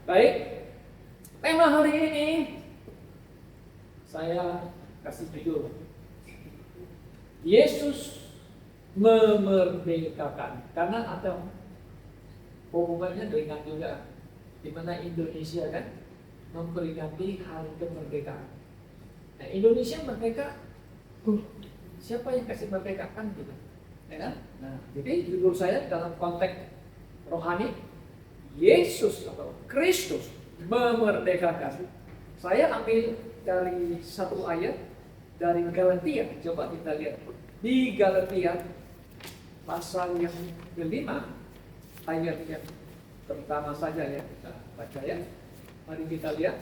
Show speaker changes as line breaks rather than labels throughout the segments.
Baik, tema hari ini saya kasih judul Yesus memerdekakan, karena ada hubungannya dengan juga di mana Indonesia kan memperingati hari kemerdekaan. Nah, Indonesia merdeka, siapa yang kasih merdeka kan gitu, ya kan? Nah, jadi judul saya dalam konteks rohani, Yesus atau Kristus memerdekakan. Saya ambil dari satu ayat dari Galatia. Coba kita lihat di Galatia pasal yang kelima, ayat yang pertama saja ya, kita baca ya. Mari kita lihat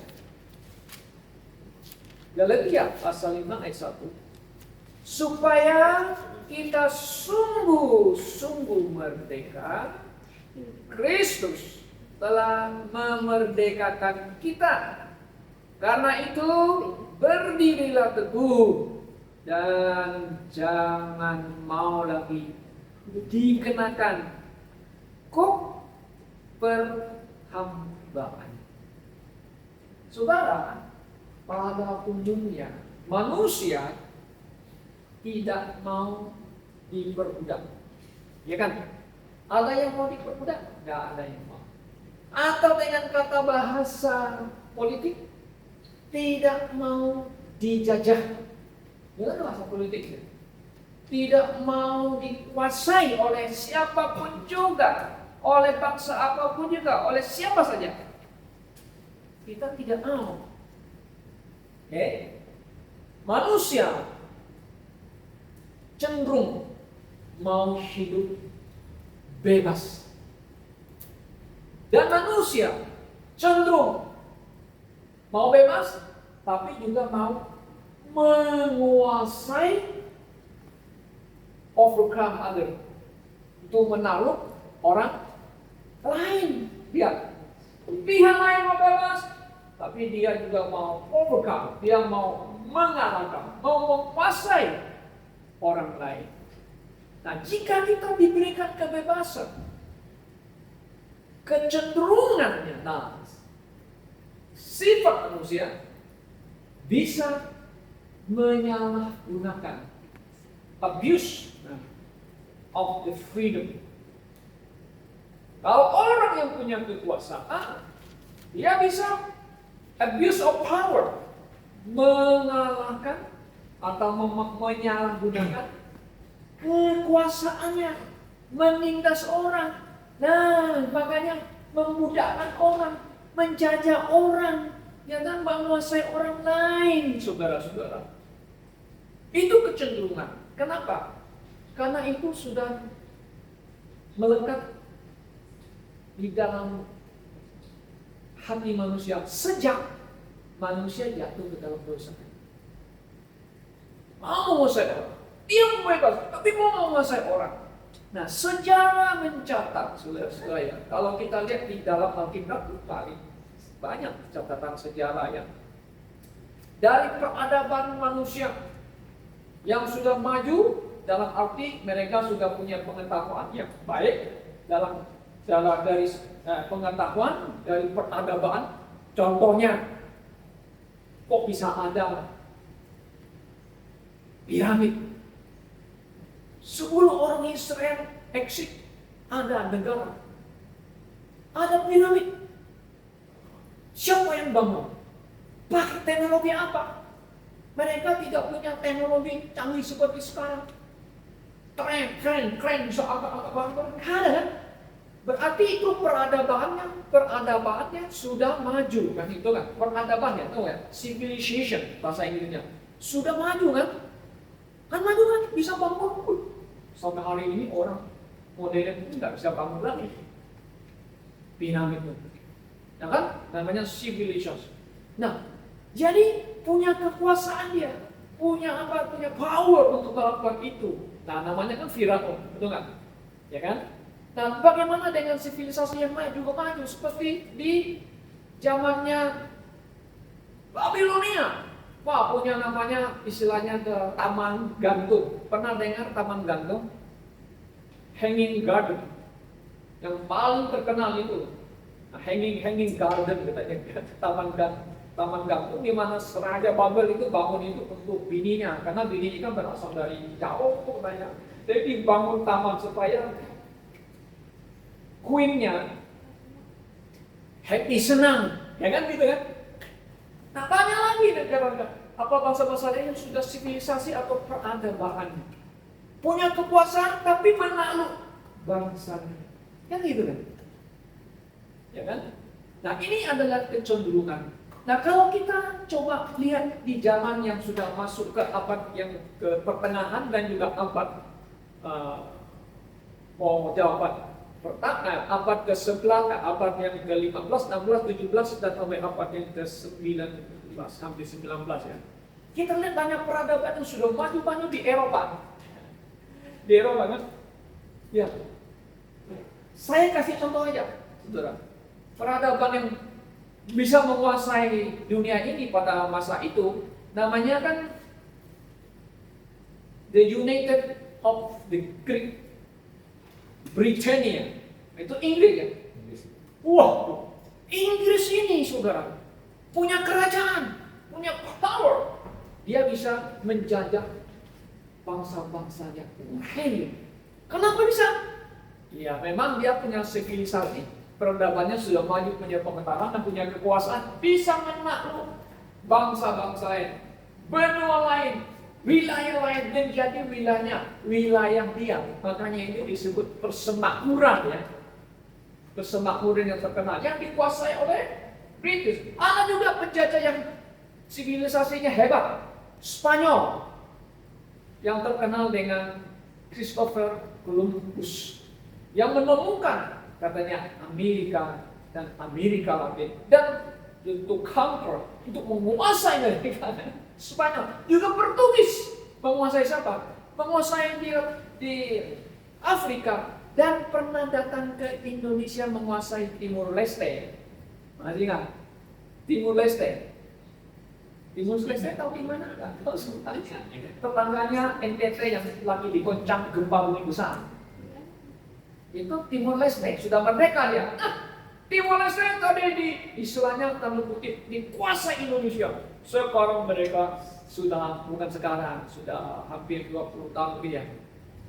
Galatia pasal 5 ayat 1. Supaya kita sungguh-sungguh merdeka, Kristus telah memerdekakan kita. Karena itu berdirilah teguh dan jangan mau lagi dikenakan kok perhambaan. Saudara, pada umumnya manusia tidak mau diperbudak, ya kan? Ada yang mau diperbudak? Nggak ada yang mau. Atau dengan kata bahasa politik, tidak mau dijajah. Dengan bahasa politik, tidak mau dikuasai oleh siapapun juga, oleh bangsa apapun juga, oleh siapa saja. Kita tidak mau. Manusia cenderung mau hidup bebas. Dan manusia cenderung mau bebas, tapi juga mau menguasai, overcome other, itu menakluk orang lain. Dia pihak lain mau bebas, tapi dia juga mau overcome, dia mau mengalahkan, mau menguasai orang lain. Nah, jika kita diberikan kebebasan, kecenderungannya, nah, sifat manusia bisa menyalahgunakan, abuse of the freedom. Kalau orang yang punya kekuasaan, dia bisa abuse of power, mengalahkan atau menyalahgunakan kekuasaannya, menindas orang. Nah, makanya memudahkan orang, menjajah orang, ya kan, menguasai orang lain, saudara-saudara. Itu kecenderungan. Kenapa? Karena itu sudah melekat di dalam hati manusia sejak manusia jatuh ke dalam dosa. Mau menguasai orang, dia mau bebas, tapi mau menguasai orang. Nah, sejarah mencatat, saudara-saudara ya, kalau kita lihat di dalam Alkitab paling banyak catatan sejarah ya, dari peradaban manusia yang sudah maju, dalam arti mereka sudah punya pengetahuan yang baik dalam garis pengetahuan dari peradaban. Contohnya, kok bisa ada piramid? 10 orang Israel exit, ada negara, ada piramid. Siapa yang bangun? Pakai teknologi apa? Mereka tidak punya teknologi canggih seperti sekarang. Keren, bisa agak-agak bangun. Ada kan? Berarti itu peradabannya sudah maju kan, itu kan? Peradabannya, tahu ya? Civilization bahasa Inggrisnya. Sudah maju kan? Kan maju kan, bisa bangun. Sampai hari ini orang modern itu nggak bisa bangun lagi piramid itu. Ya kan? Namanya civilization. Nah, jadi punya kekuasaan dia, punya power untuk melakukan itu. Nah, namanya kan Firaun, betul nggak? Ya kan? Nah, bagaimana dengan sivilisasi yang maju seperti di zamannya Babilonia? Wah, punya namanya istilahnya ke taman gantung. Pernah dengar taman gantung? Hanging garden. Yang paling terkenal itu hanging garden katanya, taman gantung di mana Raja Babel itu bangun itu untuk bininya, karena bininya kan berasal dari jauh banyak. Jadi bangun taman supaya queen-nya happy, senang, ya kan gitu kan? Nah, tanya lagi negara, apa bangsa-bangsa lain yang sudah sivilisasi atau peradaban, punya kekuasaan tapi menakluk bangsanya, kan gitu kan? Ya kan? Nah, ini adalah kecenderungan. Nah, kalau kita coba lihat di zaman yang sudah masuk ke abad yang ke pertengahan dan juga abad abad ke-11, abad yang ke-15, 16, 17 dan sampai abad yang ke-19 sampai 19 ya. Kita lihat banyak peradaban yang sudah maju-maju di Eropa. Di Eropa kan? Ya. Saya kasih contoh aja, saudara. Peradaban yang bisa menguasai dunia ini pada masa itu namanya kan The United of the Great Britannia. Itu Inggris ya. Wah, Inggris ini saudara punya kerajaan, punya power. Dia bisa menjajah bangsa-bangsanya. Hey, kenapa bisa? Ya memang dia punya sivilisasi. Peradabannya sudah maju, punya pengetahuan dan punya kekuasaan, bisa menakluk bangsa-bangsa lain, benua lain, wilayah lain, dan jadi wilayah dia. Makanya ini disebut persemakmuran ya, persemakmuran yang terkenal yang dikuasai oleh British. Ada juga penjajah yang sivilisasinya hebat, Spanyol, yang terkenal dengan Christopher Columbus, yang menemukan katanya Amerika dan Amerika Latin, dan untuk conquer, untuk menguasai Amerika. Spanyol juga Portugis menguasai siapa? Menguasai di Afrika, dan pernah datang ke Indonesia menguasai Timur Leste. Masih ingat? Timur Leste. Timur Leste tahu di mana? Tahu sebenarnya. Tetangganya NTT yang lagi digoncang gempa bumi besar. Itu Timur Leste, sudah merdeka dia. Timur Leste tadi istilahnya tanda kutip dikuasai Indonesia. Sekarang mereka sudah, bukan sekarang, sudah hampir 20 tahun lebih ya.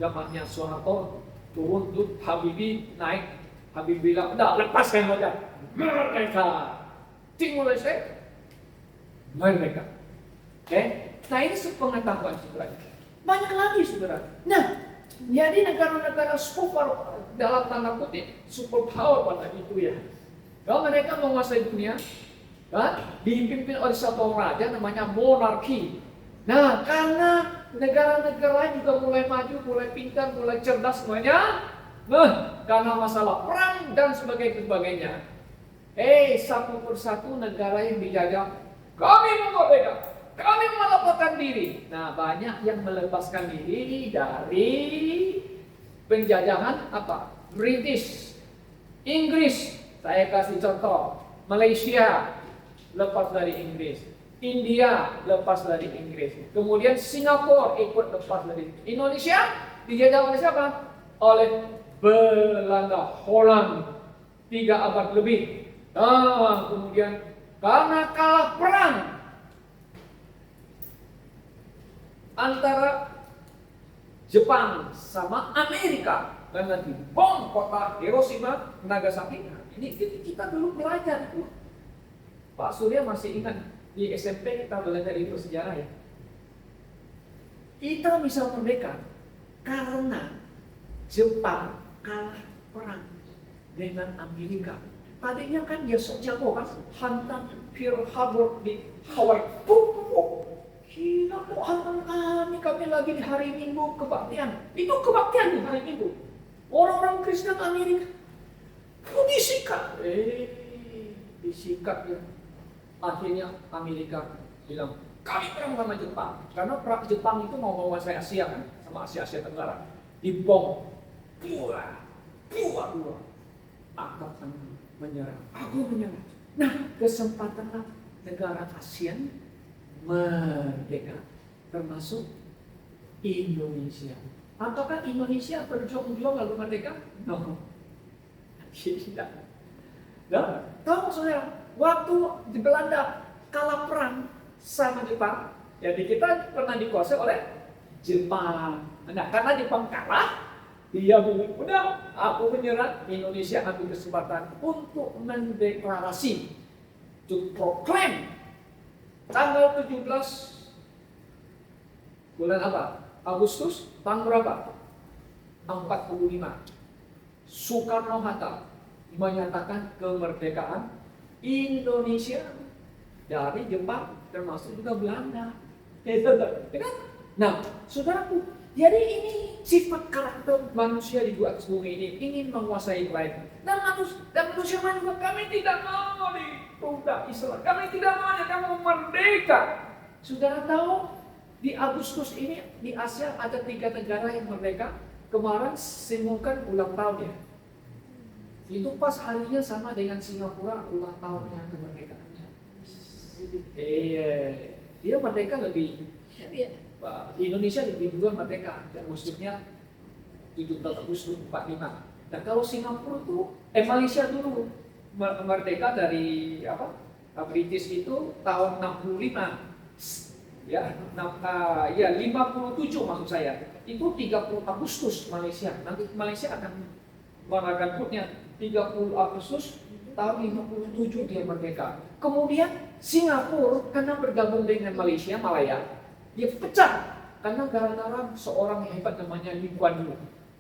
Zamannya Soeharto turun tuh, Habibie naik. Habibie bilang, udah lepaskan saja. Merdeka. Timur Leste merdeka. Oke? Nah ini sepengetahuan saudara. Banyak lagi saudara. Nah, jadi negara-negara super dalam tanda kutip super power pada itu ya. Kalau mereka menguasai dunia, kan, dipimpin oleh satu raja namanya monarki. Nah, karena negara-negara lain juga mulai maju, mulai pintar, mulai cerdas semuanya. Nah, karena masalah perang dan sebagainya. Satu persatu negara yang dijajah, kami merdeka, kami melepaskan diri. Nah, banyak yang melepaskan diri dari penjajahan apa? British, Inggris. Saya kasih contoh, Malaysia lepas dari Inggris, India lepas dari Inggris, kemudian Singapura ikut lepas dari Indonesia. Dijajah oleh siapa? Oleh Belanda, Holland, 3 abad lebih. Nah, kemudian karena kalah perang antara Jepang sama Amerika, karena dibom kota Hiroshima, Nagasaki. Ini kita dulu belajar itu. Pak Surya masih ingat di SMP kita belajar itu sejarah ya. Kita bisa merdeka karena Jepang kalah perang dengan Amerika. Tadinya kan dia jago kan, hantam Pearl Harbor di Hawaii. Gila, kok hantam kami lagi di hari Minggu kebaktian. Itu kebaktian di hari Minggu. Orang-orang Kristen Amerika disikat. Disikat ya. Akhirnya Amerika bilang, kami perang sama Jepang. Karena Jepang itu mau menguasai Asia kan, sama Asia Tenggara. Dibom. Dua. Angkatan menyerang. Aku menyerang. Nah, kesempatan negara ASEAN merdeka, termasuk Indonesia. Apakah Indonesia berjuang lalu merdeka? No. Tidak. Nah, tahu saudara, waktu di Belanda kalah perang sama Jepang, jadi kita pernah dikuasai oleh Jepang. Nah, karena Jepang kalah, dia bilang, udah, aku menyerah. Indonesia ambil kesempatan untuk mendeklarasi, to proclaim tanggal 17 bulan apa? Agustus, tahun berapa? 45. Soekarno-Hatta menyatakan kemerdekaan Indonesia dari Jepang, termasuk juga Belanda. Nah, saudaraku, jadi ini sifat karakter manusia di atas bumi ini, ingin menguasai lain. Dan manusia juga, kami tidak mau ditunda Islam, kami tidak mau kamu merdeka. Saudara tahu, di Agustus ini di Asia ada 3 negara yang merdeka. Kemarin Simukan ulang tahun ya. Itu pas harinya sama dengan Singapura ulang tahunnya kemerdekaannya. Dia merdeka lebih. Indonesia lebih duluan merdeka. Dan maksudnya 17 Agustus 45. Dan kalau Singapura tuh, Malaysia dulu merdeka dari British itu tahun 65. Ya, 57 maksud saya. Itu 30 Agustus Malaysia. Nanti Malaysia akan merayakan hutnya 30 Agustus tahun 57 dia merdeka. Kemudian Singapura karena bergabung dengan Malaysia, Malaya, dia pecah karena gara-gara seorang yang hebat namanya Lee Kuan Yew.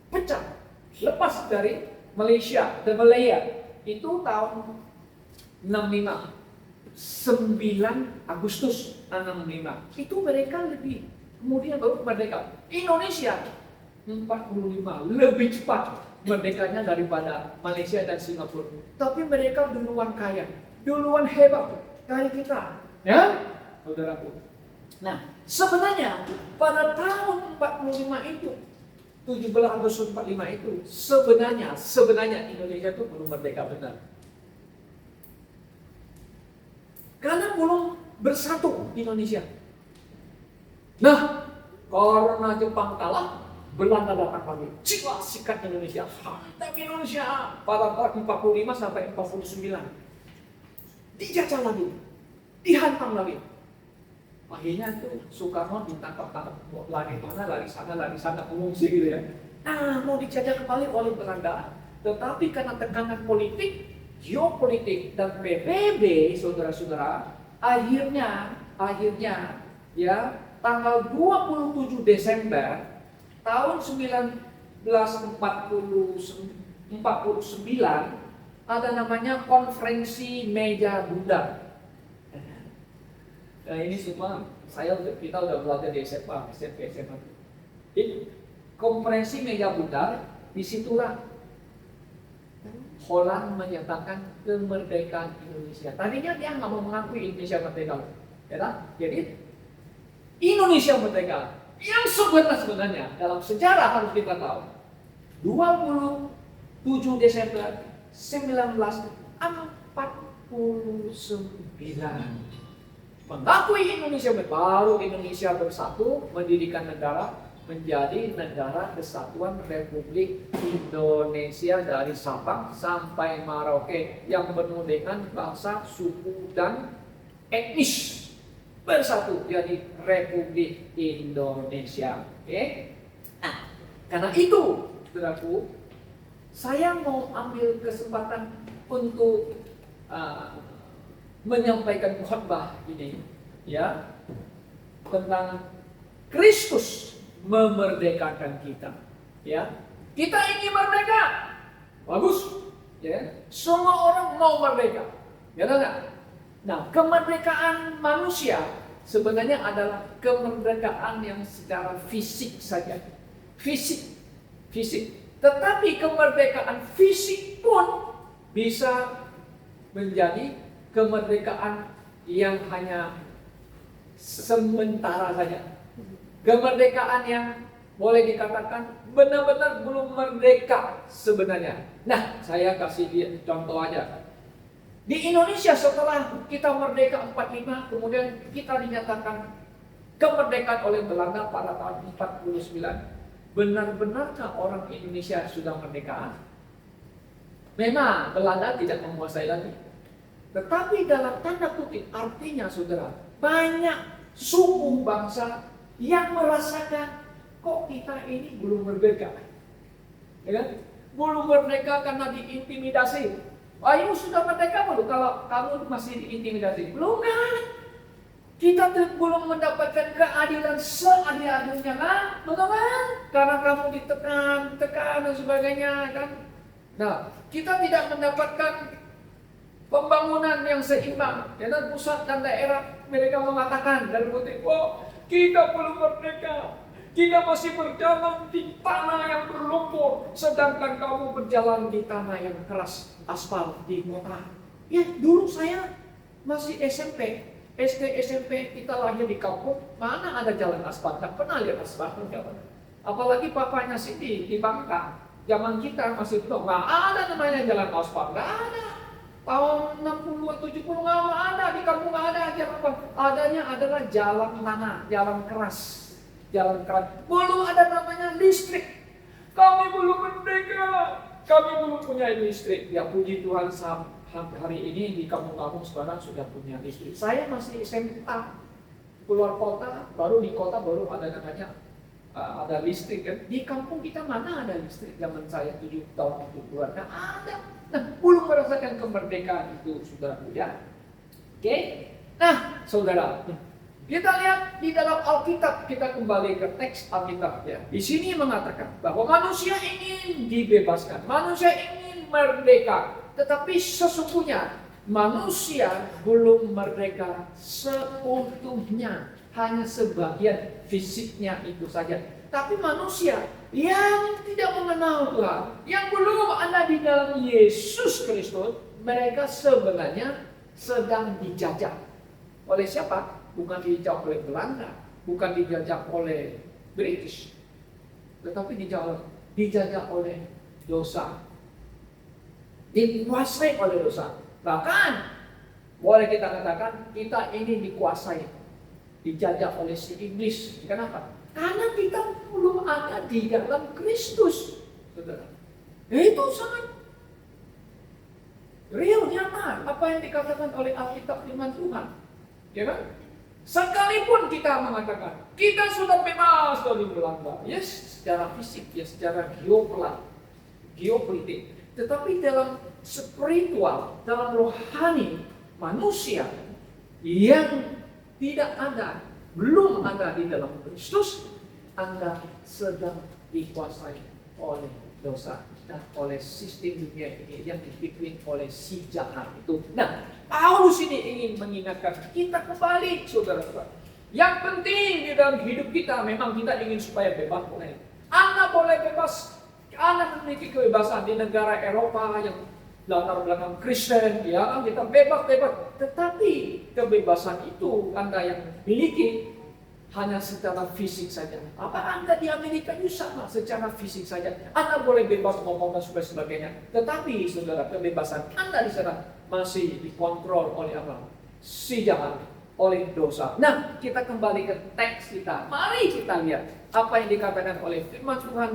Pecah, lepas dari Malaysia dan Malaya. Itu tahun 65. 9 Agustus 65. Itu mereka lebih kemudian baru merdeka. Indonesia 45 lebih cepat merdekanya daripada Malaysia dan Singapura. Tapi mereka duluan kaya, duluan hebat dari kita, ya, saudaraku. Nah, sebenarnya pada tahun 45 itu, 17 Agustus 45 itu, sebenarnya Indonesia itu belum merdeka benar. Karena belum bersatu Indonesia. Nah, karena Jepang kalah, Belanda datang lagi. Sikat Indonesia. Tapi Indonesia pada tahun 45 sampai 49. Dijajah lagi. Dihantam lagi. Akhirnya tuh Soekarno ditangkap lari sana, mengungsi gitu ya. Nah, mau dijajah kembali oleh Belanda. Tetapi karena tekanan politik, geopolitik dan PBB, saudara-saudara, akhirnya ya tanggal 27 Desember tahun 1949 ada namanya konferensi meja bundar. Nah, ini semua kita udah belajar di SMA. Ini konferensi meja bundar, disitulah Holland menyatakan kemerdekaan Indonesia. Tadinya dia nggak mau mengakui Indonesia merdeka, ya, jadi Indonesia merdeka. Yang sebenarnya dalam sejarah harus kita tahu. 27 Desember 1949 mengakui Indonesia, baru Indonesia bersatu mendirikan negara menjadi Negara Kesatuan Republik Indonesia dari Sabang sampai Merauke yang penuh dengan bahasa, suku, dan etnis bersatu jadi Republik Indonesia. Oke? Nah, karena itu, saudaraku, saya mau ambil kesempatan untuk menyampaikan khotbah ini, ya, tentang Kristus memerdekakan kita, ya. Kita ingin merdeka, bagus, ya. Semua orang mau merdeka, ya enggak? Nah, kemerdekaan manusia sebenarnya adalah kemerdekaan yang secara fisik saja, fisik. Tetapi kemerdekaan fisik pun bisa menjadi kemerdekaan yang hanya sementara saja. Kemerdekaan yang boleh dikatakan benar-benar belum merdeka sebenarnya. Nah, saya kasih contoh aja. Di Indonesia setelah kita merdeka 45, kemudian kita dinyatakan kemerdekaan oleh Belanda pada tahun 49. Benar-benarkah orang Indonesia sudah merdeka? Memang Belanda tidak menguasai lagi. Tetapi dalam tanda kutip artinya saudara, banyak suku bangsa yang merasakan kok kita ini belum merdeka. Ya kan? Belum merdeka karena diintimidasi. Ayo sudah merdeka belum kalau kamu masih diintimidasi? Belum kan? Kita belum mendapatkan keadilan seadil-adilnya kan? Betul kan? Karena kamu ditekan dan sebagainya kan? Nah, kita tidak mendapatkan pembangunan yang seimbang. Dan pusat dan daerah mereka mengatakan dalam kutip, oh kita belum merdeka. Kita masih berjalan di tanah yang berlumpur, sedangkan kamu berjalan di tanah yang keras, aspal di kota. Ya, dulu saya masih SMP. SD, SMP kita lahir di kampung, mana ada jalan aspal? Tak pernah lihat aspal jalan. Apalagi papanya Siti di Bangka, zaman kita masih belum, nggak ada namanya jalan aspal, nggak ada. Tahun 60 70 nggak ada di kampung, nggak ada jalan apa. Adanya adalah jalan tanah, jalan keras, jalan keras. Belum ada namanya listrik. Kami belum merdeka, kami belum punya listrik. Ya puji Tuhan hari ini di kampung-kampung sekarang sudah punya listrik. Saya masih SMA, keluar kota, baru di kota baru ada namanya ada listrik kan. Di kampung kita mana ada listrik zaman saya 7 tahun 70-an. Nah ada. Nah belum merasakan kemerdekaan itu saudara ya. Oke. Nah saudara, kita lihat di dalam Alkitab, kita kembali ke teks Alkitab ya. Di sini mengatakan bahwa manusia ingin dibebaskan, manusia ingin merdeka. Tetapi sesungguhnya manusia belum merdeka seutuhnya, hanya sebagian fisiknya itu saja. Tapi manusia yang tidak mengenal Tuhan, yang belum ada di dalam Yesus Kristus, mereka sebenarnya sedang dijajah. Oleh siapa? Bukan dijajah oleh Belanda, bukan dijajah oleh British, tetapi dijajah oleh dosa. Dikuasai oleh dosa. Bahkan boleh kita katakan kita ini dikuasai, dijajah oleh si iblis. Kenapa? Karena kita belum ada di dalam Kristus, saudara. Itu sangat real, nyata apa yang dikatakan oleh Alkitab firman Tuhan, ya kan? Sekalipun kita mengatakan kita sudah bebas dari Belanda, yes, secara fisik, ya, secara geopolitik. Tetapi dalam spiritual, dalam rohani manusia yang tidak ada, belum ada di dalam Kristus, Anda sedang dikuasai oleh dosa dan oleh sistem dunia ini yang dipimpin oleh si jahat itu. Nah, Paulus ini ingin mengingatkan kita kembali, saudara-saudara. Yang penting di dalam hidup kita memang kita ingin supaya bebas boleh. Anda boleh bebas. Anda memiliki kebebasan di negara Eropa yang latar belakang Kristen, ya kita bebas. Tetapi kebebasan itu Anda yang miliki hanya secara fisik saja. Apa Anda di Amerika itu sama secara fisik saja? Anda boleh bebas ngomong dan sebagainya. Tetapi saudara, kebebasan Anda di sana masih dikontrol oleh apa? Si jahat, oleh dosa. Nah, kita kembali ke teks kita. Mari kita lihat apa yang dikatakan oleh firman Tuhan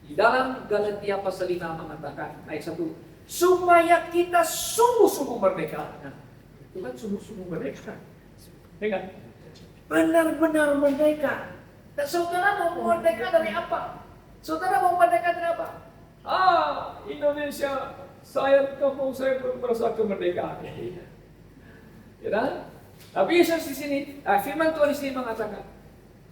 di dalam Galatia pasal 5 mengatakan ayat 1, supaya kita sungguh-sungguh merdeka. Nah, itu kan sungguh-sungguh merdeka. Dengan benar-benar merdeka. Dan saudara mau merdeka dari apa? Saudara mau merdeka dari apa? Indonesia, kampung saya belum merasa kemerdekaan. Ya kan? Tapi Yesus di sini, firman Tuhan di sini mengatakan,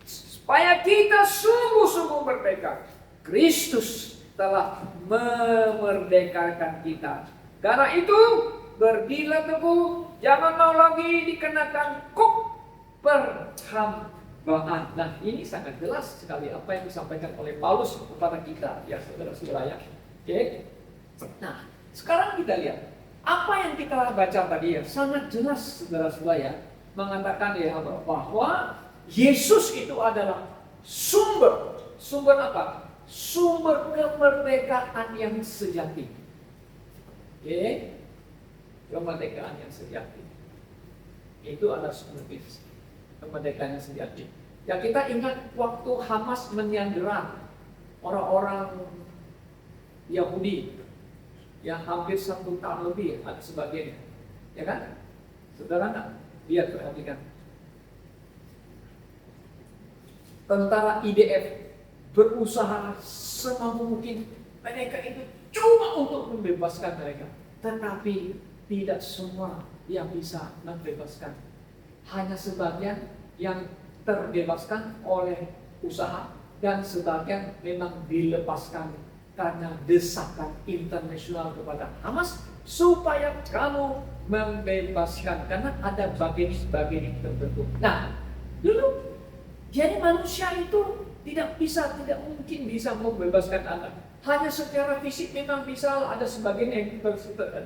supaya kita sungguh-sungguh merdeka. Kristus telah memerdekakan kita. Karena itu, berdirilah teguh, jangan mau lagi dikenakan kuk perhambaan. Nah, ini sangat jelas sekali apa yang disampaikan oleh Paulus kepada kita, ya saudara-saudara ya. Oke. Nah, sekarang kita lihat apa yang kita baca tadi ya, sangat jelas saudara-saudara ya, mengatakan ya bahwa Yesus itu adalah sumber apa? Sumber kemerdekaan yang sejati. Oke? Kemerdekaan yang sejati. Itu adalah sumber kemerdekaan yang sejati. Ya kita ingat waktu Hamas menyandera orang-orang Yahudi Ya hampir 1 tahun lebih ada sebagiannya. Ya kan? Saudara nggak? Lihat, perhatikan. Tentara IDF berusaha semampu mungkin mereka itu cuma untuk membebaskan mereka. Tetapi tidak semua yang bisa membebaskan. Hanya sebagian yang terbebaskan oleh usaha dan sebagian memang dilepaskan karena desakan internasional kepada Hamas supaya kamu membebaskan, karena ada bagian tertentu. Nah, dulu jadi manusia itu tidak mungkin bisa membebaskan anak. Hanya secara fisik memang bisa, ada sebagian yang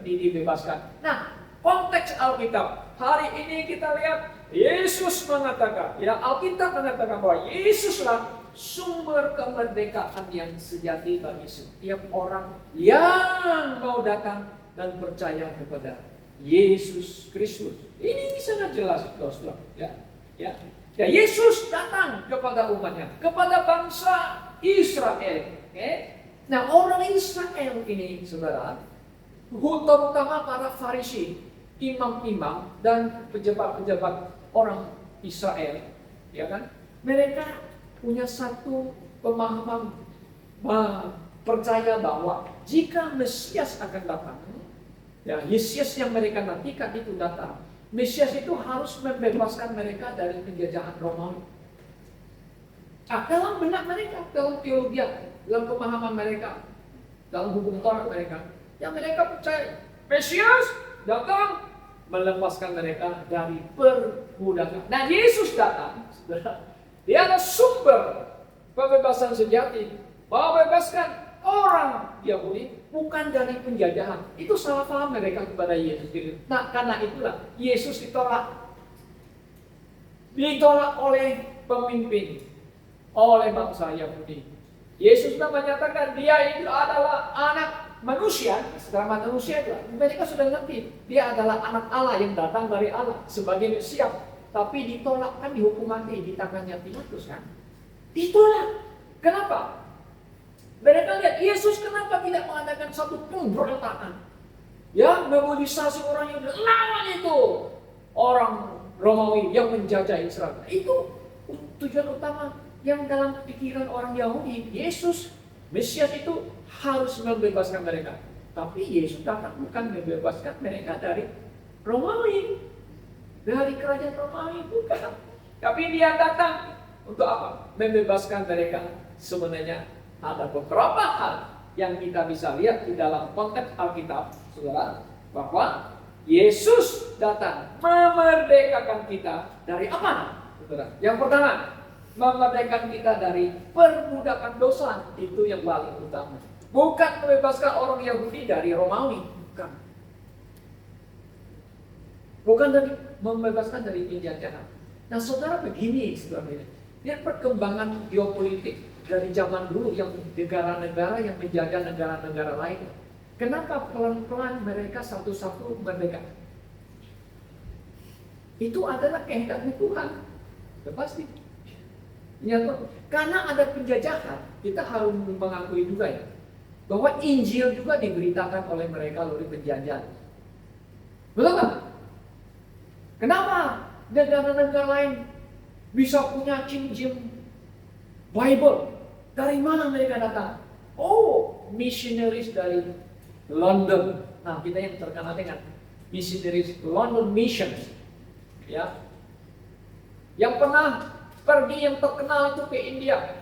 dibebaskan. Nah, konteks Alkitab hari ini kita lihat Yesus mengatakan, ya Alkitab mengatakan bahwa Yesuslah sumber kemerdekaan yang sejati bagi setiap orang yang mau datang dan percaya kepada Yesus Kristus. Ini sangat jelas, saudara. Ya, Yesus datang kepada umatnya, kepada bangsa Israel. Nah, orang Israel ini, saudara, terutama para Farisi, imam-imam dan pejabat-pejabat orang Israel, ya kan? Mereka punya satu pemahaman, percaya bahwa jika Mesias akan datang, ya Mesias yang mereka nantikan itu datang, Mesias itu harus membebaskan mereka dari penjajahan Romawi. Nah, dalam benak mereka, dalam teologi, dalam pemahaman mereka, dalam hukum Taurat mereka, yang mereka percaya Mesias datang melepaskan mereka dari perbudakan. Nah, Yesus datang, dia adalah sumber pembebasan sejati, membebaskan orang Yahudi bukan dari penjajahan. Itu salah paham mereka kepada Yesus. Nah, karena itulah Yesus ditolak oleh pemimpin, oleh bangsa Yahudi. Yesus menyatakan dia itu adalah anak manusia. Setelah manusia itu, mereka sudah ngerti dia adalah anak Allah yang datang dari Allah sebagai Mesias. Tapi ditolak, kan dihukum mati di tangannya Pilatus, kan? Ditolak. Kenapa? Mereka lihat Yesus kenapa tidak mengadakan satu pemberontakan, ya, memobilisasi orang yang lawan itu orang Romawi yang menjajah Israel. Itu tujuan utama yang dalam pikiran orang Yahudi. Yesus Mesias itu harus membebaskan mereka. Tapi Yesus datang bukan membebaskan mereka dari Romawi, dari kerajaan Romawi, bukan. Tapi dia datang untuk apa? Membebaskan mereka. Sebenarnya ada beberapa hal yang kita bisa lihat di dalam konteks Alkitab, saudara, bahwa Yesus datang memerdekakan kita dari apa, saudara? Yang pertama, memerdekakan kita dari perbudakan dosa. Itu yang paling utama. Bukan membebaskan orang Yahudi dari Romawi, bukan. Bukan dari membebaskan dari penjajahan. Nah, saudara, begini, saudara, lihat perkembangan geopolitik dari zaman dulu yang negara-negara yang menjaga negara-negara lain. Kenapa pelan-pelan mereka satu-satu merdeka? Itu adalah kehendaknya Tuhan. Sudah pasti. Ya, karena ada penjajahan, kita harus mengakui juga ya, bahwa Injil juga diberitakan oleh mereka oleh penjajah. Betul nggak? Kenapa negara-negara lain bisa punya King James Bible? Dari mana mereka datang? Oh, missionaries dari London. Nah, kita yang terkenal dengan missionaries London Mission, ya, yang pernah pergi, yang terkenal itu ke India.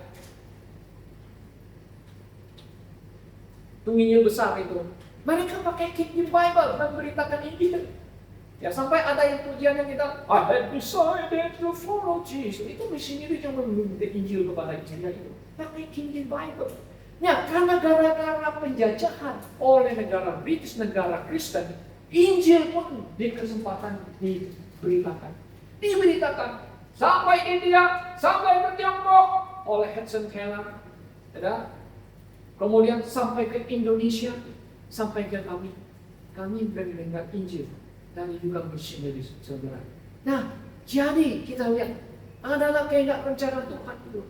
Injil besar itu. Mereka pakai King James Bible memberitakan Injil. Ya, sampai ada yang pujian yang kita, I had decided to follow Jesus. Itu missionaries yang memberitakan Injil kepada India itu. Pakai King James Bible. Ya, karena gara-gara penjajahan oleh negara British, negara Kristen, Injil pun di kesempatan diberitakan sampai India, sampai ke Tiongkok oleh Hudson Taylor, ya. Kemudian sampai ke Indonesia, sampai ke kami mendengar Injil dan juga missionaries, saudara. Nah, jadi kita lihat adalah kehendak rencana Tuhan itu.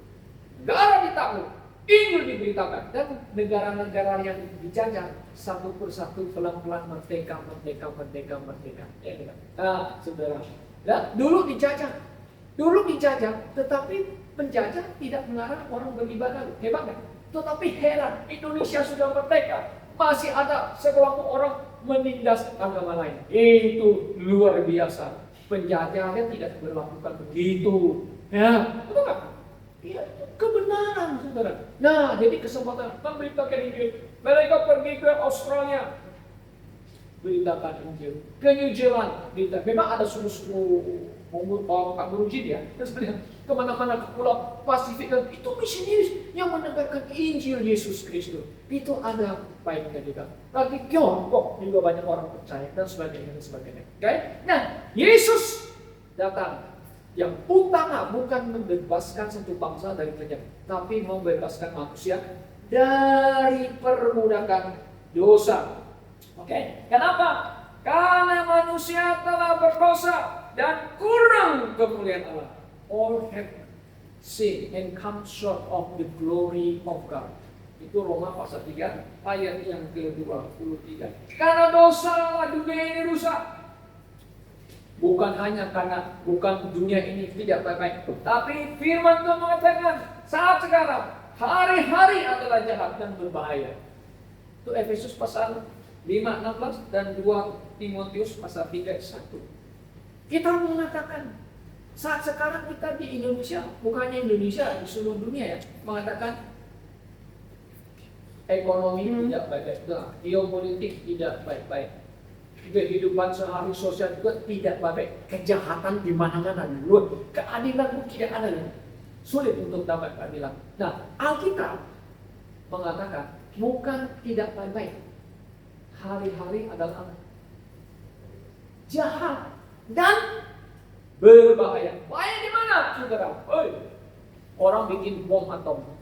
Negara ditakluk, Injil diberitakan, dan negara-negara yang dijajah satu persatu pelan-pelan merdeka. Ya, kan? Nah, saudara, ya, dulu dijajah, tetapi penjajah tidak melarang orang beribadah. Hebat kan? Tetapi heran, Indonesia sudah merdeka, masih ada sekelompok orang menindas agama lain. Itu luar biasa. Penjajahnya tidak berlakukan begitu. Ya, betul nggak? Ya, kebenaran, saudara. Nah, jadi kesempatan memberitakan Injil. Mereka pergi ke Australia, beritakan Injil. Ke New Zealand, beritakan. Memang ada suku-suku Aborigin ya. Kemana-mana ke pulau Pasifik, itu misionaris yang menegakkan Injil Yesus Kristus. Itu ada baiknya juga. Tapi Tiongkok juga banyak orang percaya dan sebagainya. Okay? Nah, Yesus datang. Yang utama bukan membebaskan satu bangsa dari penyakit, tapi membebaskan manusia dari perbudakan dosa. Oke, kenapa? Karena manusia telah berdosa dan kurang kemuliaan Allah. All have sinned and come short of the glory of God. Itu Roma pasal 3 ayat yang ke-23. Karena dosa dunia ini rusak. Bukan hanya karena dunia ini tidak baik-baik, tapi firman Tuhan mengatakan saat sekarang hari-hari adalah jahat dan berbahaya. Itu Efesus pasal 5:16 dan 2 Timotius pasal 3:1. Kita mengatakan saat sekarang kita di Indonesia, bukannya Indonesia, di seluruh dunia ya, mengatakan ekonomi tidak baik-baik, geopolitik tidak baik-baik. Kehidupan sehari sosial juga tidak baik, kejahatan di mana-mana, keadilan pun tidak ada, sulit untuk dapat keadilan. Nah, Alkitab mengatakan bukan tidak baik-baik, hari-hari adalah jahat dan berbahaya. Bahaya di mana, saudara? Orang bikin bom atom,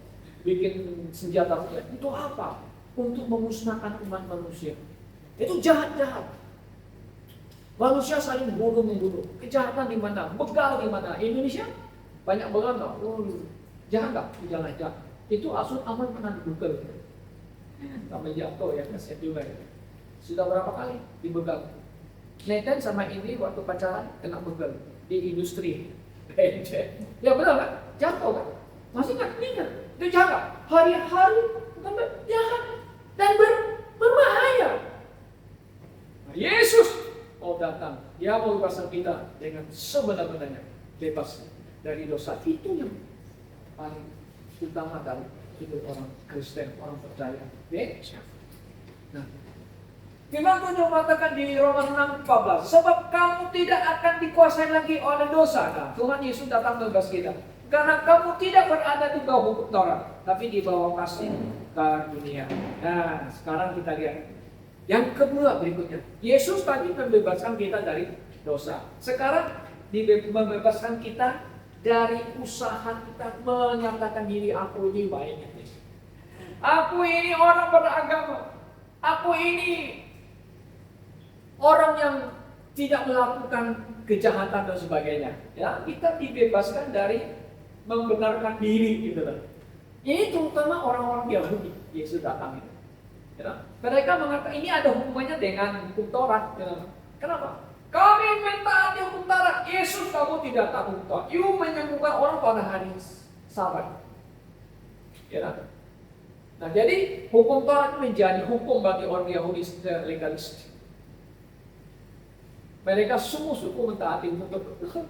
bikin senjata itu apa? Untuk memusnahkan umat manusia. Itu jahat-jahat. Manusia saling membunuh. Kejahatan di mana? Begal di mana? Indonesia banyak begal nggak? Jahat nggak? Jahat. Itu Asun Aman pernah dibegal. Sampai jatuh ya, kasihan juga ya. Sudah berapa kali dibegal? Nathan sama ini waktu pacaran kena begal di industri. Ya benar kan? Jatuh kan? Masih nggak ingat? Itu jahat. Hari-hari jahat dan berbahaya. Nah, Yesus datang, dia mau bebaskan kita dengan sebenar-benarnya, bebas dari dosa. Itu yang paling utama dari hidup orang Kristen, orang percaya. Oke? Nah, firman Tuhan mengatakan di Roma 6:14, sebab kamu tidak akan dikuasai lagi oleh dosa. Nah, Tuhan Yesus datang bebas kita, karena kamu tidak berada di bawah hukum Taurat, tapi di bawah kasih karunia. Nah, sekarang kita lihat yang kedua berikutnya, Yesus tadi membebaskan kita dari dosa. Sekarang membebaskan kita dari usaha kita menyatakan diri aku ini baik. Aku ini orang beragama. Aku ini orang yang tidak melakukan kejahatan dan sebagainya. Ya, kita dibebaskan dari membenarkan diri gitu. Ini terutama orang-orang Yahudi Yesus datang itu. Ya, mereka mengatakan ini ada hubungannya dengan hukum Taurat. Ya. Kenapa? Kami mentaati hukum Taurat. Yesus, kamu tidak taat hukum Taurat. You menyembuhkan orang pada hari Sabat. Ya. Nah, jadi hukum Taurat menjadi hukum bagi orang Yahudi secara legalis. Mereka semua suku mentaati hukum Taurat.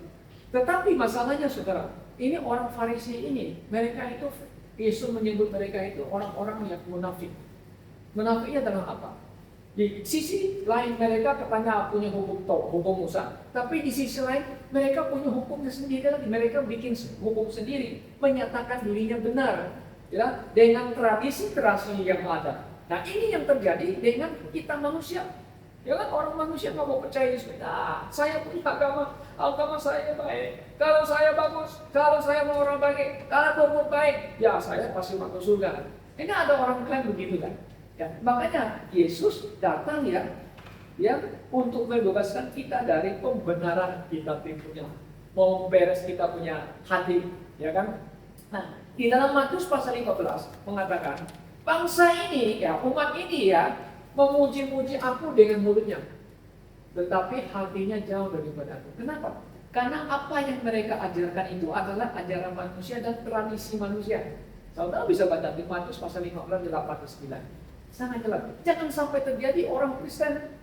Tetapi masalahnya, saudara, ini orang Farisi ini, mereka itu Yesus menyebut mereka itu orang-orang yang munafik. Munafiknya adalah apa? Di sisi lain mereka katanya punya hukum Musa, tapi di sisi lain mereka punya hukumnya sendiri lagi. Mereka bikin hukum sendiri, menyatakan dirinya benar, ya, dengan tradisi yang ada. Nah, ini yang terjadi dengan kita manusia. Ya kan, orang manusia nggak mau percaya Yesus. Nah, saya punya agama saya baik. Kalau saya bagus, kalau saya mau orang baik, kalau berbuat baik, ya saya pasti masuk surga. Ini ada orang lain begitu kan? Ya, makanya Yesus datang ya untuk membebaskan kita dari pembenaran kita punya, mau beres kita punya hati, ya kan? Nah, Di dalam Matius pasal 15 mengatakan, bangsa ini ya, umat ini ya, memuji-muji aku dengan mulutnya, tetapi hatinya jauh daripada aku. Kenapa? Karena apa yang mereka ajarkan itu adalah ajaran manusia dan tradisi manusia. Saudara bisa baca di Matius pasal 15 8 9. Sangat jelas. Jangan sampai terjadi orang Kristen,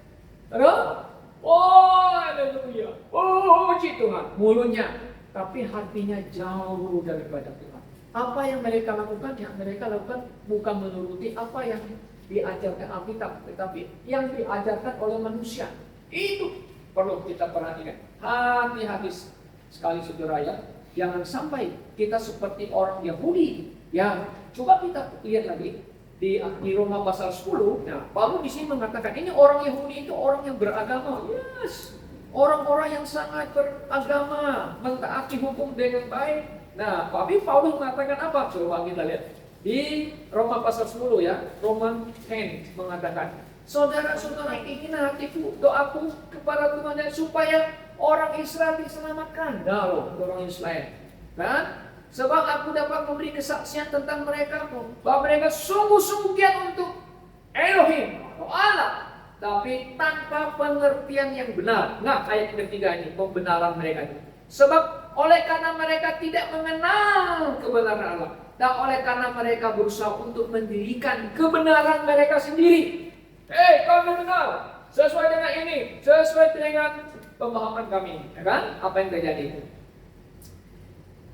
oh haleluya, oh puji Tuhan, mulutnya, tapi hatinya jauh daripada Tuhan. Apa yang mereka lakukan? Yang mereka lakukan bukan menuruti apa yang diajarkan Alkitab, tetapi yang diajarkan oleh manusia. Itu perlu kita perhatikan. Hati-hati sekali saudara ya. Jangan sampai kita seperti orang Yahudi. Ya, coba kita lihat lagi di Roma pasal 10. Nah, Paulus di sini mengatakan ini orang Yahudi itu orang yang beragama. Yes. Orang-orang yang sangat beragama, mentaati hukum dengan baik. Nah, tapi Paulus mengatakan apa? Coba kita lihat. Di Roma pasal 10 ya, Roman 10 mengatakan, saudara-saudara, ingin hatiku, doaku kepada Tuhan supaya orang Israel diselamatkan. Nah, orang Israel. Kan? Sebab aku dapat memberi kesaksian tentang mereka, bahwa mereka sungguh-sungguh giat untuk Elohim, atau Allah, tapi tanpa pengertian yang benar. Nah, ayat ketiga ini, pembenaran mereka itu. Sebab oleh karena mereka tidak mengenal kebenaran Allah, dan oleh karena mereka berusaha untuk mendirikan kebenaran mereka sendiri. Kami benar, sesuai dengan ini, sesuai dengan pemahaman kami, ya kan? Apa yang terjadi?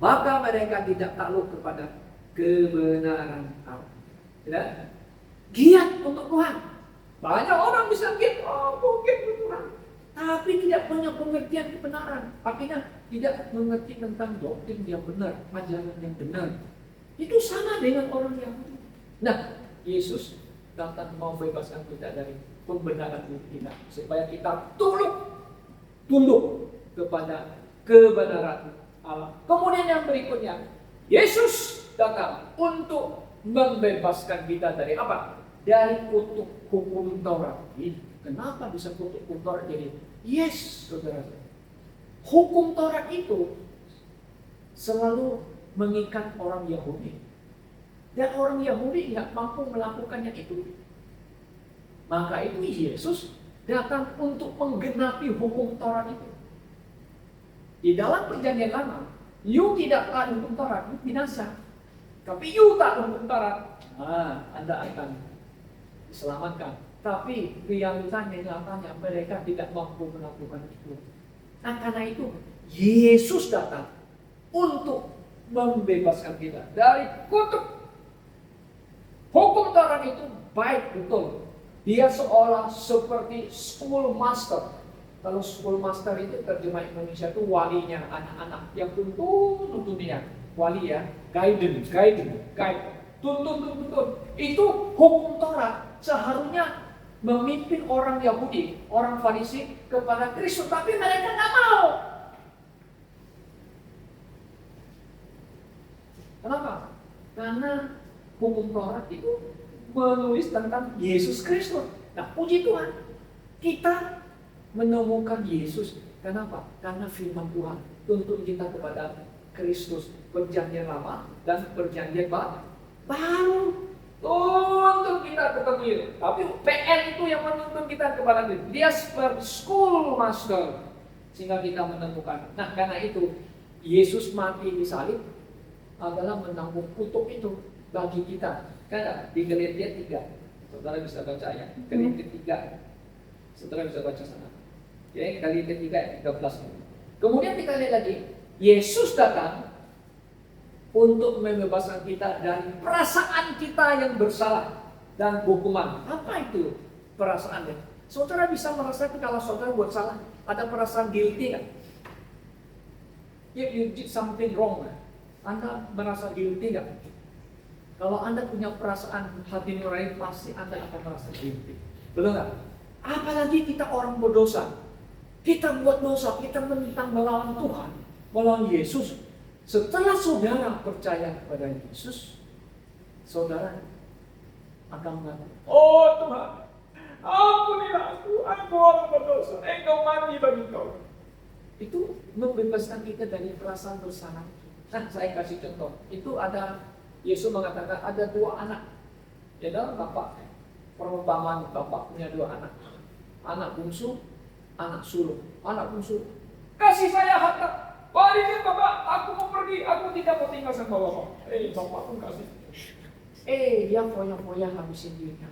Maka mereka tidak takluk kepada kebenaran Allah. Tidak? Giat untuk Tuhan. Banyak orang bisa giat, mungkin untuk Tuhan, tapi tidak punya pengertian kebenaran. Artinya tidak mengerti tentang doktrin yang benar, ajaran yang benar. Itu sama dengan orang Yahudi. Nah, Yesus datang mau bebaskan kita dari pembenaran kita, supaya kita tunduk kepada kebenaran Allah. Kemudian yang berikutnya, Yesus datang untuk membebaskan kita dari apa? Dari kutuk hukum Taurat. Kenapa bisa kutuk hukum Taurat jadi? Yes, saudara. Hukum Taurat itu selalu mengikat orang Yahudi. Dan orang Yahudi nggak mampu melakukannya itu. Maka itu Yesus datang untuk menggenapi hukum Taurat itu. Di dalam perjanjian lama, you tidak taat hukum Taurat, you binasa. Tapi you taat hukum Taurat, Anda akan diselamatkan. Tapi realitanya, nyatanya mereka tidak mampu melakukan itu. Nah, karena itu Yesus datang untuk membebaskan kita dari kutuk. Hukum Taurat itu baik betul. Dia seolah seperti school master. Kalau school master itu terjemah Indonesia itu walinya anak-anak yang tuntun dia. Wali ya, guide, tuntun. Itu hukum Taurat seharusnya memimpin orang Yahudi, orang Farisi kepada Kristus, tapi mereka nggak mau. Kenapa? Karena hukum Taurat itu menulis tentang Yesus Kristus. Nah, puji Tuhan, kita menemukan Yesus. Kenapa? Karena firman Tuhan tuntun kita kepada Kristus, perjanjian lama dan perjanjian baru. Tuntun kita ketemu. Tapi PN itu yang menuntun kita kepada Kristus. Dia seperti school master sehingga kita menemukan. Nah, karena itu Yesus mati di salib adalah menanggung kutuk itu bagi kita. Karena di Galatia 3, saudara bisa baca ya, Galatia 3, saudara bisa baca sana. Ya, Galatia 3 ayat 13. Kemudian kita lihat lagi, Yesus datang untuk membebaskan kita dari perasaan kita yang bersalah dan hukuman. Apa itu perasaannya? Saudara bisa merasakan kalau saudara buat salah, ada perasaan guilty kan? You did something wrong kan? Anda merasa guilty kan? Kalau Anda punya perasaan hati nurani, pasti Anda akan merasa guilty. Betul nggak? Apalagi kita orang berdosa. Kita buat dosa, kita menentang melawan Tuhan, melawan Yesus. Setelah saudara percaya kepada Yesus, saudara akan mengatakan, oh Tuhan, ampunilah aku orang berdosa, Engkau mati bagi kau. Itu membebaskan kita dari perasaan bersalah. Nah, saya kasih contoh. Itu ada, Yesus mengatakan ada 2 anak. Ya dalam bapak, perumpamaan bapak punya 2 anak. Anak bungsu, anak sulung. Anak bungsu, kasih saya harta. Pak ini bapak, aku mau pergi, aku tidak mau tinggal sama bapak. Bapak pun kasih. Dia foya-foya habisin duitnya.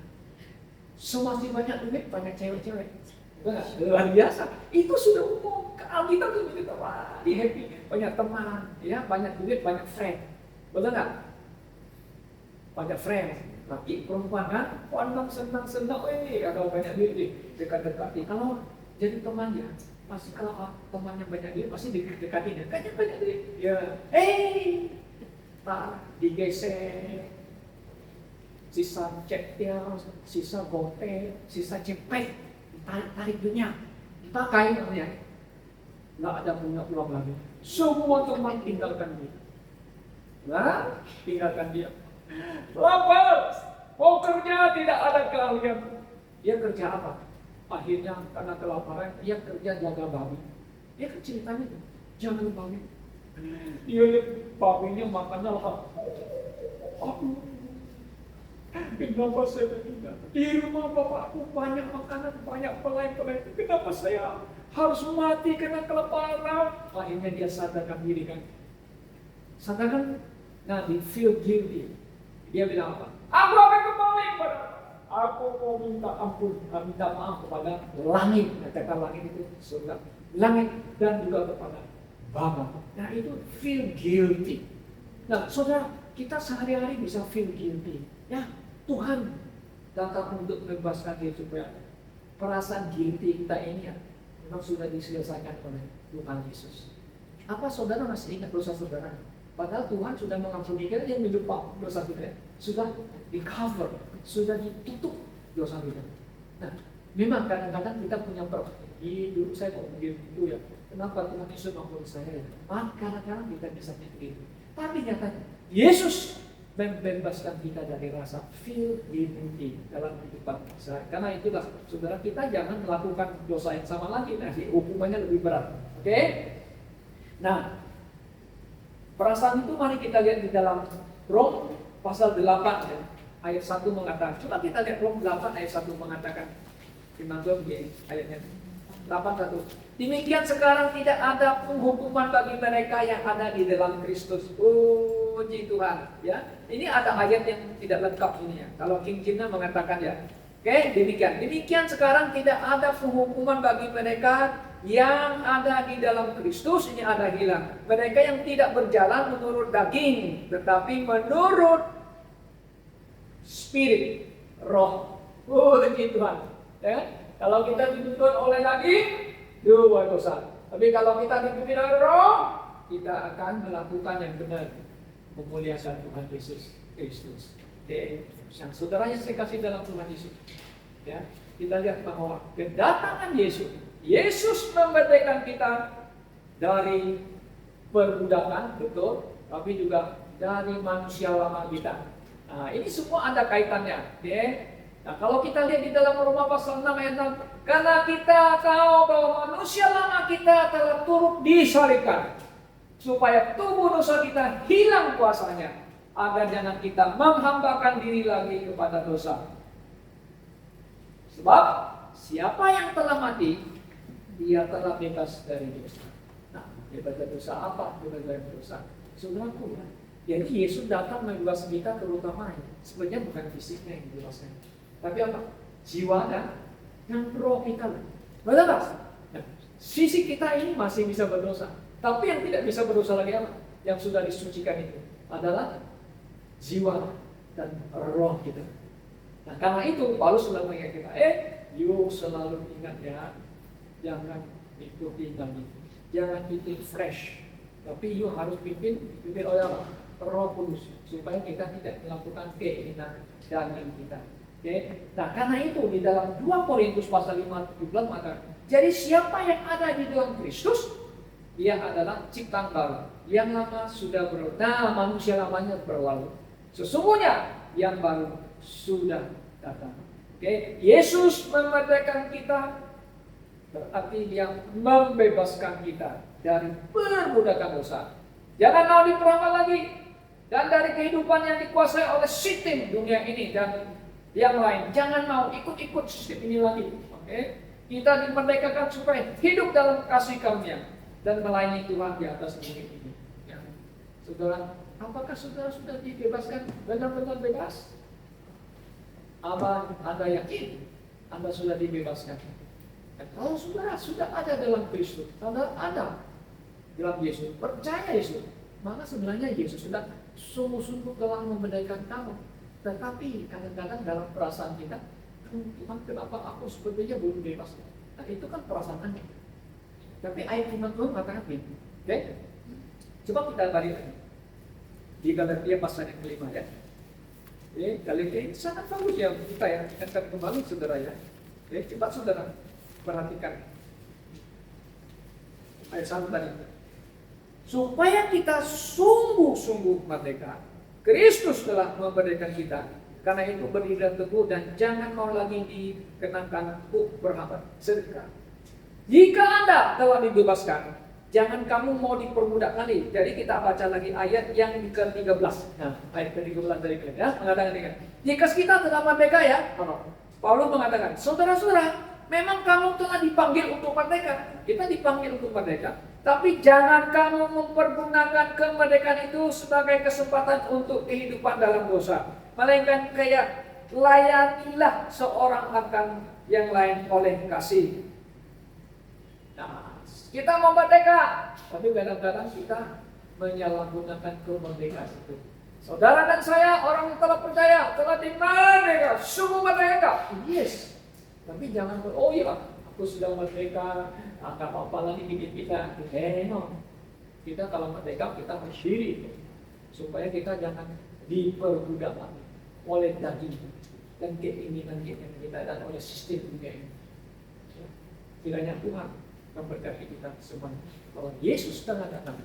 Semakin banyak duit, banyak cewek-cewek. Luar biasa. Itu sudah umum. Kalau kita tuh begitu, wah, di happy, banyak teman, ya, banyak duit, banyak friend. Betul nggak? Banyak friend. Laki perempuan kan, pandang senang-senang, kalau banyak duit dekat-dekati. Kalau jadi temannya, pasti kalau temannya banyak duit, pasti dekat-dekatin. Kayaknya banyak duit. Ya, digeser. Sisa ceknya, sisa gote, sisa cepet, tarik dunia, dipakai namanya. Nggak ada punya uang lagi. Semua teman tinggalkan dia. Nah, tinggalkan dia. Lapar, mau kerja tidak ada keahlian. Dia kerja apa? Akhirnya karena kelaparan, dia kerja jaga babi. Dia kan ceritanya itu, jaga babi. Dia lihat babinya makannya lahap. Kenapa saya meninggal? Di rumah bapakku banyak makanan, banyak pelayan-pelayan. Kenapa saya harus mati karena kelaparan? Akhirnya dia sadarkan diri kan. Sadarkan, nah di feel guilty. Dia bilang apa? Aku akan kembali kepada, aku mau minta ampun, minta maaf kepada langit. Katakan langit itu surga. Langit dan juga kepada Bapa. Nah itu feel guilty. Nah saudara, kita sehari-hari bisa feel guilty. Ya, Tuhan datang untuk membebaskan dia supaya perasaan guilty kita ini ya memang sudah diselesaikan oleh Tuhan Yesus. Apa saudara masih ingat dosa saudara? Padahal Tuhan sudah mengampuni kita, yang lupa dosa kita. Sudah di cover, sudah ditutup dosa kita. Nah, memang kadang-kadang kita punya dulu saya kok begitu ya. Kenapa Tuhan Yesus mengampuni saya? Kadang-kadang kita bisa begitu. Tapi nyatanya Yesus membebaskan kita dari rasa feel guilty dalam kehidupan kita. Karena itulah, saudara, kita jangan melakukan dosa yang sama lagi. Nanti hukumannya lebih berat. Oke? Nah, perasaan itu mari kita lihat di dalam Rom pasal 8 ya, ayat 1 mengatakan. Coba kita lihat Rom 8 ayat 1 mengatakan. Firman Tuhan begini ayatnya. 8:1. Demikian sekarang tidak ada penghukuman bagi mereka yang ada di dalam Kristus. Puji Tuhan, ya. Ini ada ayat yang tidak lengkap ini ya. Kalau King James mengatakan ya. Oke, demikian. Demikian sekarang tidak ada penghukuman bagi mereka yang ada di dalam Kristus. Ini ada hilang. Mereka yang tidak berjalan menurut daging, tetapi menurut spirit, roh. Puji Tuhan. Ya. Kalau kita dituntun oleh daging, dua dosa. Tapi kalau kita dipimpin oleh roh, kita akan melakukan yang benar, memuliakan Tuhan Yesus Kristus. Yang saudaranya saya kasih dalam Tuhan Yesus. Ya, kita lihat bahwa kedatangan Yesus memerdekakan kita dari perbudakan, betul, tapi juga dari manusia lama kita. Nah, ini semua ada kaitannya. Ya. Nah, kalau kita lihat di dalam Roma pasal 6 ayat 6, karena kita tahu bahwa manusia lama kita telah turut disalibkan, supaya tubuh dosa kita hilang kuasanya, agar jangan kita menghambakan diri lagi kepada dosa. Sebab siapa yang telah mati, dia telah bebas dari dosa. Nah, bebas dari dosa apa? Bebas dari dosa. Saudaraku, jadi Yesus datang membebaskan kita terutama sebenarnya bukan fisiknya yang dibebaskan, tapi apa? Jiwa dan roh kita. Betul tak? Nah, sisi kita ini masih bisa berdosa, tapi yang tidak bisa berdosa lagi apa? Yang sudah disucikan itu adalah jiwa dan roh kita. Nah, karena itu Paulus sudah mengingat kita, you selalu ingat ya, jangan ikuti lagi, jangan bikin fresh, tapi you harus pimpin oleh apa? Roh Kudus, supaya kita tidak melakukan keinginan daging kita. Okay. Nah, karena itu di dalam 2 Korintus pasal 5:17 maka jadi siapa yang ada di dalam Kristus, dia adalah ciptaan baru. Yang lama sudah berlalu. Nah, manusia lamanya berlalu. Sesungguhnya yang baru sudah datang. Okay. Yesus memerdekakan kita, berarti dia membebaskan kita dari perbudakan dosa. Jangan mau diperangkap lagi. Dan dari kehidupan yang dikuasai oleh sistem dunia ini dan yang lain. Jangan mau ikut-ikut sistem ini lagi. Oke? Kita dimerdekakan supaya hidup dalam kasih karunia dan melayani Tuhan di atas bumi ini. Ya. Saudara, apakah saudara sudah dibebaskan benar-benar bebas? Anda yakin Anda sudah dibebaskan? Kalau saudara sudah ada dalam Kristus, saudara ada dalam Yesus, percaya Yesus, maka sebenarnya Yesus sudah sungguh-sungguh telah memerdekakan kamu. Tetapi kadang-kadang dalam perasaan kita, Tuhan, kenapa aku sepertinya belum bebas? Nah, itu kan perasaan Anda. Tapi ayat firman Tuhan mengatakan begitu. Oke? Coba kita balik lagi di Galatia pasal yang kelima ya. Galatia ini sangat bagus ya kita ya. Akan kembali saudara ya. Coba saudara perhatikan ayat 1 tadi. Supaya kita sungguh-sungguh merdeka. Kristus telah memerdekakan kita. Karena itu berdiri teguh dan jangan mau lagi dikenakan berhambat sedekah. Jika Anda telah dibebaskan, jangan kamu mau diperbudak lagi. Jadi kita baca lagi ayat yang ke-13. Nah, ayat ke-13 dari ya, mengatakan ini. Jika kita telah merdeka ya, Paulus mengatakan, saudara-saudara, memang kamu telah dipanggil untuk merdeka. Kita dipanggil untuk merdeka. Tapi jangan kamu mempergunakan kemerdekaan itu sebagai kesempatan untuk kehidupan dalam dosa. Melainkan kayak layanilah seorang akan yang lain oleh kasih. Nah, kita mau merdeka, tapi kadang-kadang kita menyalahgunakan kemerdekaan itu. Saudara dan saya, orang yang telah percaya, telah dimerdeka, sungguh merdeka. Yes, tapi jangan oh iya, aku sudah merdeka, nggak apa-apa lagi bikin kita. No. Kita kalau merdeka, kita berdiri supaya kita jangan diperbudak oleh daging dan keinginan kita dan oleh sistem dunia ini. Kiranya Tuhan memberkati kita semua. Kalau Yesus telah datang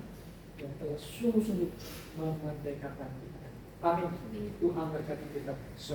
yang telah sungguh-sungguh memerdekakan kita. Amin. Tuhan berkati kita semua.